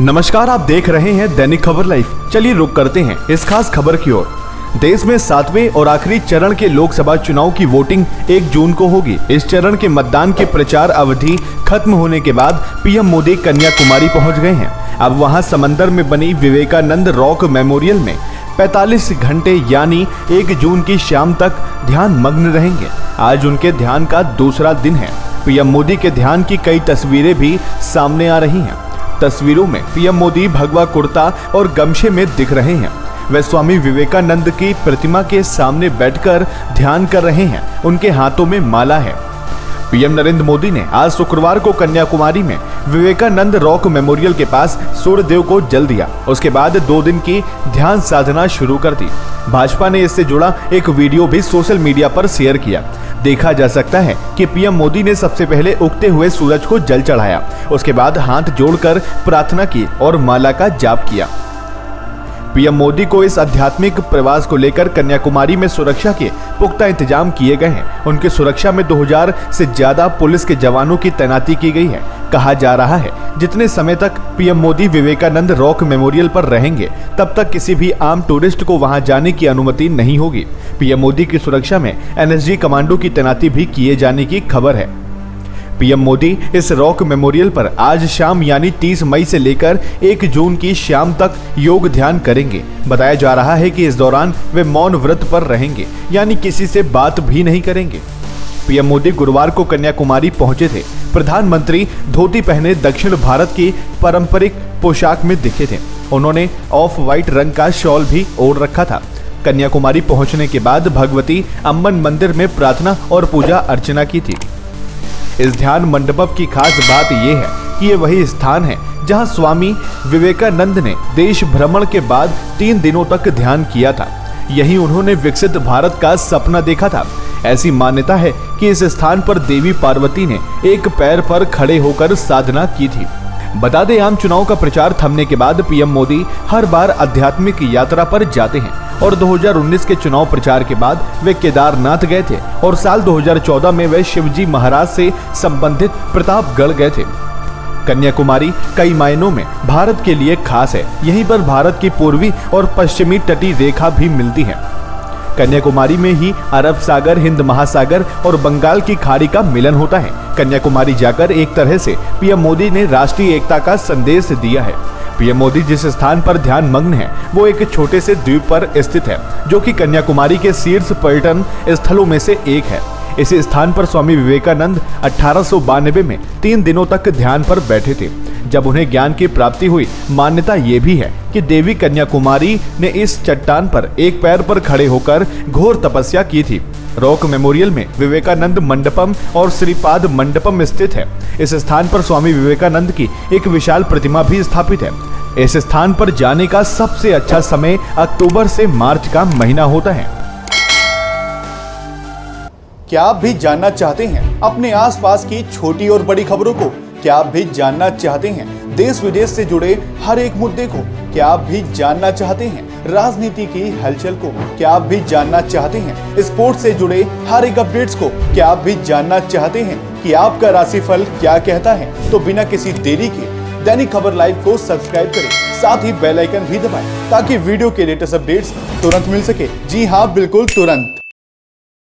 नमस्कार, आप देख रहे हैं दैनिक खबर लाइव। चलिए रुक करते हैं इस खास खबर की ओर। देश में 7वें और आखिरी चरण के लोकसभा चुनाव की वोटिंग 1 जून को होगी। इस चरण के मतदान के प्रचार अवधि खत्म होने के बाद पीएम मोदी कन्याकुमारी पहुंच गए हैं। अब वहां समंदर में बनी विवेकानंद रॉक मेमोरियल में 45 घंटे यानी 1 जून की शाम तक ध्यान मग्न रहेंगे। आज उनके ध्यान का दूसरा दिन है। पीएम मोदी के ध्यान की कई तस्वीरें भी सामने आ रही हैं। तस्वीरों में पीएम मोदी भगवा कुर्ता और गमछे में दिख रहे हैं। वे स्वामी विवेकानंद की प्रतिमा के सामने बैठकर ध्यान कर रहे हैं। उनके हाथों में माला है। पीएम नरेंद्र मोदी ने आज शुक्रवार को कन्याकुमारी में विवेकानंद रॉक मेमोरियल के पास सूर्यदेव को जल दिया। उसके बाद 2 दिन की ध्यान साधना शुरू कर दी। भाजपा ने इससे जुड़ा एक वीडियो भी सोशल मीडिया पर शेयर किया। देखा जा सकता है कि पीएम मोदी ने सबसे पहले उगते हुए सूरज को जल चढ़ाया। उसके बाद हाथ जोड़कर प्रार्थना की और माला का जाप किया। पीएम मोदी को इस आध्यात्मिक प्रवास को लेकर कन्याकुमारी में सुरक्षा के पुख्ता इंतजाम किए गए हैं। उनकी सुरक्षा में 2000 से ज्यादा पुलिस के जवानों की तैनाती की गई है। कहा जा रहा है जितने समय तक PM Modi Vivekananda rock memorial पर रहेंगे तब तक किसी भी आम टूरिस्ट को वहां जाने की अनुमति नहीं होगी। पीएम मोदी की सुरक्षा में एनएसजी कमांडो की तैनाती भी किए जाने की खबर है। पीएम मोदी इस रॉक मेमोरियल पर आज शाम यानी 30 मई से लेकर 1 जून की शाम तक योग ध्यान करेंगे। बताया जा रहा है कि इस दौरान वे मौन व्रत पर रहेंगे, यानी किसी से बात भी नहीं करेंगे। पीएम मोदी गुरुवार को कन्याकुमारी पहुंचे थे। प्रधानमंत्री धोती पहने दक्षिण भारत की पारंपरिक पोशाक में दिखे थे। उन्होंने ऑफ व्हाइट रंग का शॉल भी ओढ़ रखा था। कन्याकुमारी पहुंचने के बाद भगवती अम्बन मंदिर में प्रार्थना और पूजा अर्चना की थी। इस ध्यान मंडप की खास बात यह है कि ये वही स्थान है जहां स्वामी विवेकानंद ने देश भ्रमण के बाद 3 दिनों तक ध्यान किया था। यही उन्होंने विकसित भारत का सपना देखा था। ऐसी मान्यता है कि इस स्थान पर देवी पार्वती ने एक पैर पर खड़े होकर साधना की थी। बता दें, आम चुनाव का प्रचार थमने के बाद पीएम मोदी हर बार आध्यात्मिक यात्रा पर जाते हैं और 2019 के चुनाव प्रचार के बाद वे केदारनाथ गए थे और साल 2014 में वे शिवजी महाराज से संबंधित प्रतापगढ़ गए थे। कन्याकुमारी कई मायनों में भारत के लिए खास है। यहीं पर भारत की पूर्वी और पश्चिमी तटीय रेखा भी मिलती है। कन्याकुमारी में ही अरब सागर, हिंद महासागर और बंगाल की खाड़ी का मिलन होता है। कन्याकुमारी जाकर एक तरह से पीएम मोदी ने राष्ट्रीय एकता का संदेश दिया है। पीएम मोदी जिस स्थान पर ध्यान मग्न है वो एक छोटे से द्वीप पर स्थित है, जो कि कन्याकुमारी के शीर्ष पर्यटन स्थलों में से एक है। इस स्थान पर स्वामी विवेकानंद 1892 में 3 दिनों तक ध्यान पर बैठे थे, जब उन्हें ज्ञान की प्राप्ति हुई। मान्यता ये भी है कि देवी कन्याकुमारी ने इस चट्टान पर एक पैर पर खड़े होकर घोर तपस्या की थी। रॉक मेमोरियल में विवेकानंद मंडपम और श्रीपाद मंडपम स्थित है। इस स्थान पर स्वामी विवेकानंद की एक विशाल प्रतिमा भी स्थापित है। इस स्थान पर जाने का सबसे अच्छा समय अक्टूबर से मार्च का महीना होता है। क्या आप भी जानना चाहते हैं अपने आसपास की छोटी और बड़ी खबरों को? क्या आप भी जानना चाहते हैं देश विदेश से जुड़े हर एक मुद्दे को? क्या आप भी जानना चाहते हैं राजनीति की हलचल को? क्या आप भी जानना चाहते हैं स्पोर्ट्स से जुड़े हर एक अपडेट्स को? क्या आप भी जानना चाहते हैं कि आपका राशिफल क्या कहता है? तो बिना किसी देरी के दैनिक खबर लाइव को सब्सक्राइब करें, साथ ही बेल आइकन भी दबाएं ताकि वीडियो के लेटेस्ट अपडेट्स तुरंत मिल सके। जी हाँ, बिल्कुल तुरंत।